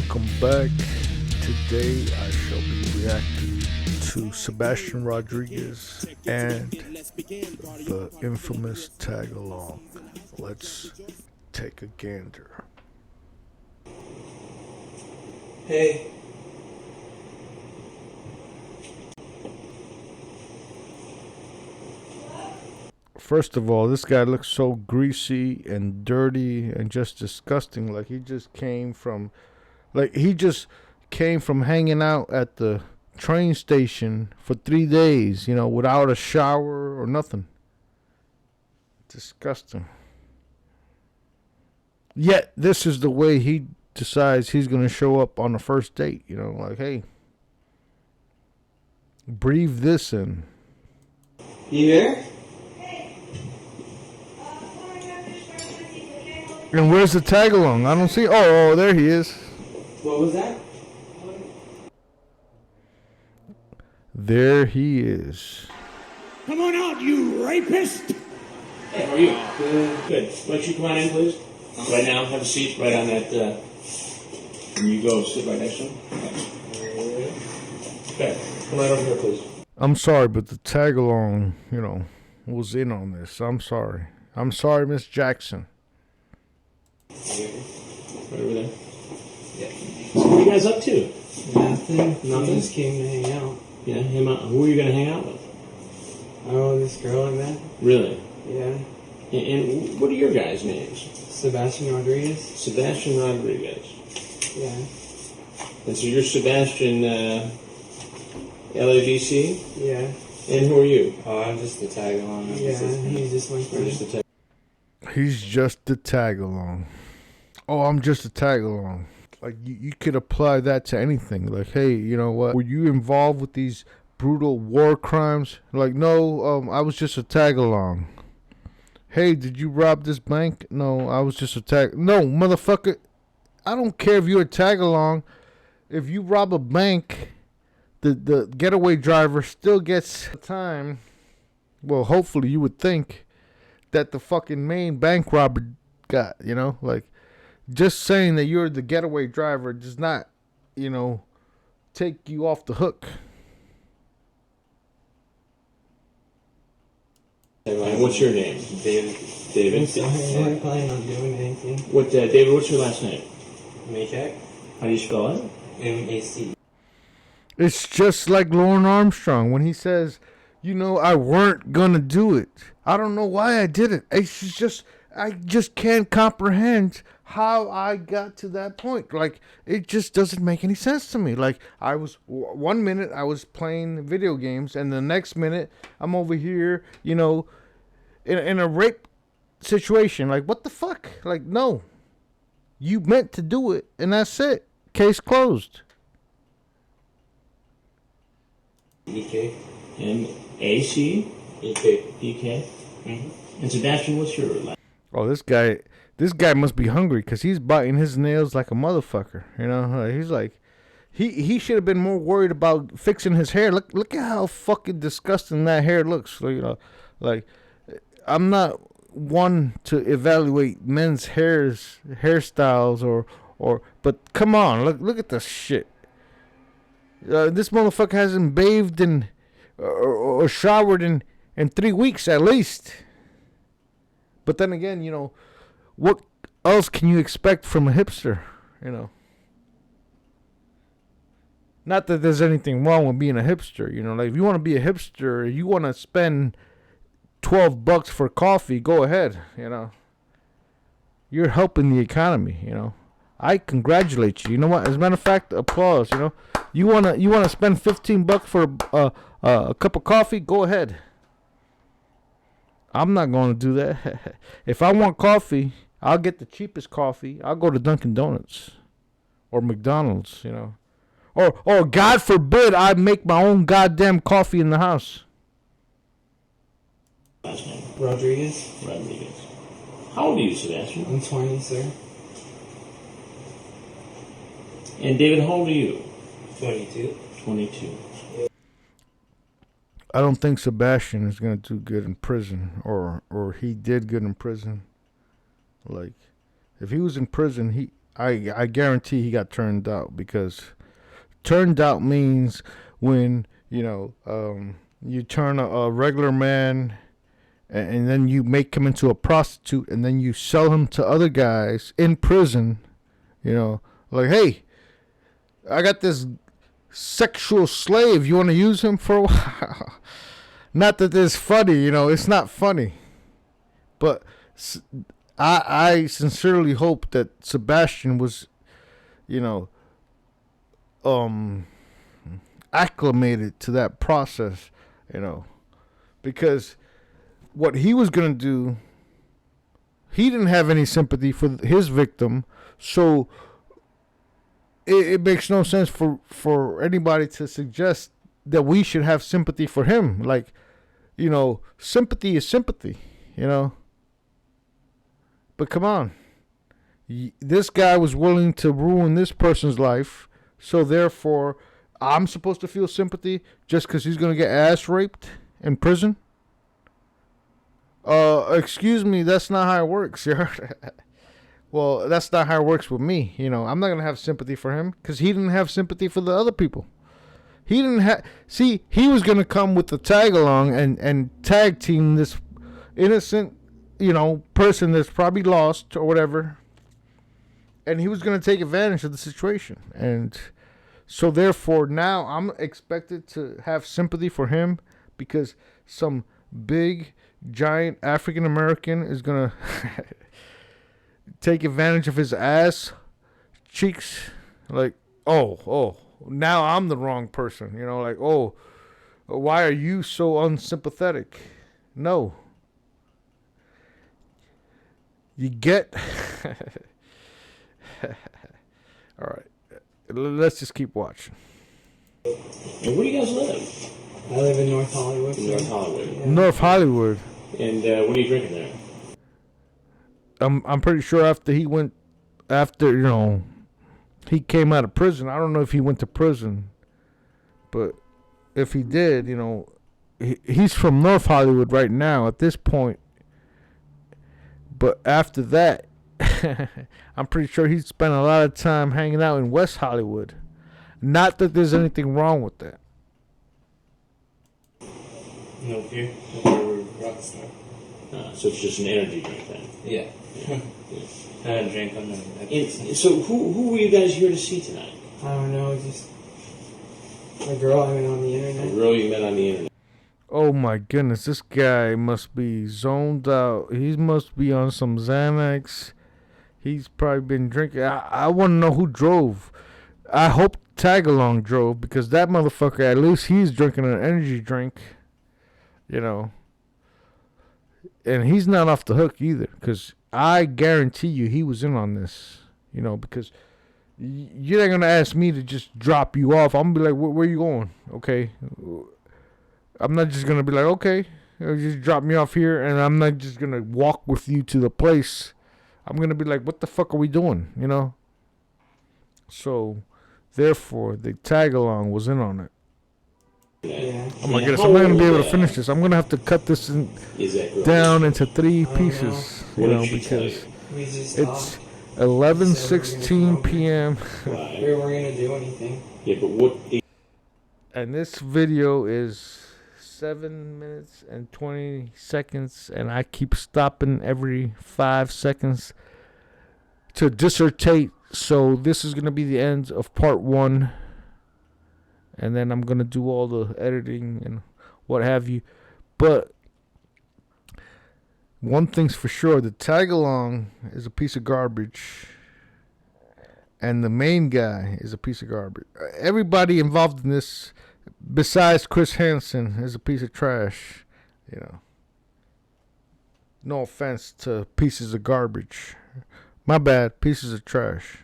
welcome back. Today I shall be reacting to Sebastian Rodriguez and the infamous tag along. Let's take a gander. Hey. First of all, this guy looks so greasy and dirty and just disgusting. Like he just came from hanging out at the train station for 3 days, without a shower or nothing. Disgusting. Yet this is the way he decides he's gonna show up on the first date, like, hey, breathe this in. You there? And where's the tag along? I don't see. Oh, there he is. What was that? There he is. Come on out, you rapist! Hey, how are you? Good. Why don't you come on in, please? Right now, have a seat right on that. And you go sit right next to him. Okay, come right over here, please. I'm sorry, but the tag along, was in on this. I'm sorry. I'm sorry, Miss Jackson. Right over there. Yeah. So what are you guys up to? Nothing. Just came to hang out. Yeah, him out. Who are you going to hang out with? Oh, this girl I met? Really? Yeah. And what are your guys' names? Sebastian Rodriguez? Sebastian Rodriguez. Yeah. And so you're Sebastian LABC? Yeah. And who are you? Oh, I'm just the tag along. Yeah, he's just my friend. Just the tag. He's just the tag along. Oh, I'm just a tag along. Like, you could apply that to anything. Like, hey, you know what? Were you involved with these brutal war crimes? Like, no, I was just a tag along. Hey, did you rob this bank? No, I was just a tag. No, motherfucker. I don't care if you're a tag along. If you rob a bank, the getaway driver still gets time. Well, hopefully you would think that the fucking main bank robber got, like, just saying that you're the getaway driver does not, take you off the hook. And what's your name? David. David? I ain't planning on doing anything. What, David, what's your last name? Macac? How do you spell it? M-A-C. It's just like Lauren Armstrong when he says, I weren't gonna do it. I don't know why I did it. I just can't comprehend how I got to that point. Like, it just doesn't make any sense to me. Like, I was, 1 minute I was playing video games, and the next minute I'm over here, in a rape situation. Like, what the fuck? Like, no. You meant to do it, and that's it. Case closed. E-K. M-A-C? E-K. E-K? Mm-hmm. And Sebastian, what's your last? Oh, this guy must be hungry because he's biting his nails like a motherfucker. He's like, he should have been more worried about fixing his hair. Look at how fucking disgusting that hair looks. Like, I'm not one to evaluate men's hairstyles but come on, look at this shit. This motherfucker hasn't bathed or showered in 3 weeks at least. But then again, what else can you expect from a hipster? Not that there's anything wrong with being a hipster. Like, if you want to be a hipster, you want to spend $12 for coffee, go ahead. You're helping the economy. I congratulate you. You know what? As a matter of fact, applause. You wanna spend $15 for a cup of coffee, go ahead. I'm not going to do that. If I want coffee, I'll get the cheapest coffee. I'll go to Dunkin' Donuts or McDonald's, Or God forbid I make my own goddamn coffee in the house. Last name? Rodriguez. Rodriguez. How old are you, Sebastian? I'm 20, sir. And David, how old are you? 22. 22. I don't think Sebastian is going to do good in prison, or he did good in prison. Like, if he was in prison, I guarantee he got turned out, because turned out means when you turn a regular man, and then you make him into a prostitute, and then you sell him to other guys in prison. Like, hey, I got this sexual slave. You want to use him for a while? Not that it's funny, it's not funny. But I sincerely hope that Sebastian was, acclimated to that process, because what he was going to do, he didn't have any sympathy for his victim, so it makes no sense for anybody to suggest that we should have sympathy for him. Like, sympathy is sympathy, But come on. This guy was willing to ruin this person's life, so therefore I'm supposed to feel sympathy just because he's going to get ass raped in prison? Excuse me, that's not how it works. Well, that's not how it works with me. I'm not going to have sympathy for him because he didn't have sympathy for the other people. He didn't have. See, he was going to come with the tag along and tag team this innocent, person that's probably lost or whatever. And he was going to take advantage of the situation. And so therefore now I'm expected to have sympathy for him because some big, giant African American is going to take advantage of his ass cheeks. Like, oh, now I'm the wrong person. Like, oh, why are you so unsympathetic? No. You get... All right. Let's just keep watching. And where do you guys live? I live in North Hollywood. In North Hollywood. Yeah. North Hollywood. And what are you drinking there? I'm pretty sure after he came out of prison. I don't know if he went to prison, but if he did, he's from North Hollywood right now at this point. But after that, I'm pretty sure he spent a lot of time hanging out in West Hollywood. Not that there's anything wrong with that. No beer. No rockstar. So it's just an energy drink then? Yeah. I had a drink on them. So who were you guys here to see tonight? I don't know, just a girl I met on the internet. A girl you met on the internet. Oh my goodness, this guy must be zoned out. He must be on some Xanax. He's probably been drinking. I want to know who drove. I hope Tagalong drove, because that motherfucker, at least he's drinking an energy drink. And he's not off the hook either, because I guarantee you he was in on this. Because you're not going to ask me to just drop you off. I'm going to be like, where you going? Okay. I'm not just going to be like, okay, just drop me off here, and I'm not just going to walk with you to the place. I'm going to be like, what the fuck are we doing, So, therefore, the tag-along was in on it. Yeah. Oh my goodness, I'm not going to be able to finish this. I'm going to have to cut this down into 3 pieces, because We just it's talked. 11:16 p.m. We weren't going to do anything. Yeah, but what... And this video is 7 minutes and 20 seconds, and I keep stopping every 5 seconds to dissertate. So this is going to be the end of part 1, and then I'm going to do all the editing and what have you. But one thing's for sure, the tag-along is a piece of garbage, and the main guy is a piece of garbage. Everybody involved in this, besides Chris Hansen, is a piece of trash. No offense to pieces of garbage. My bad, pieces of trash.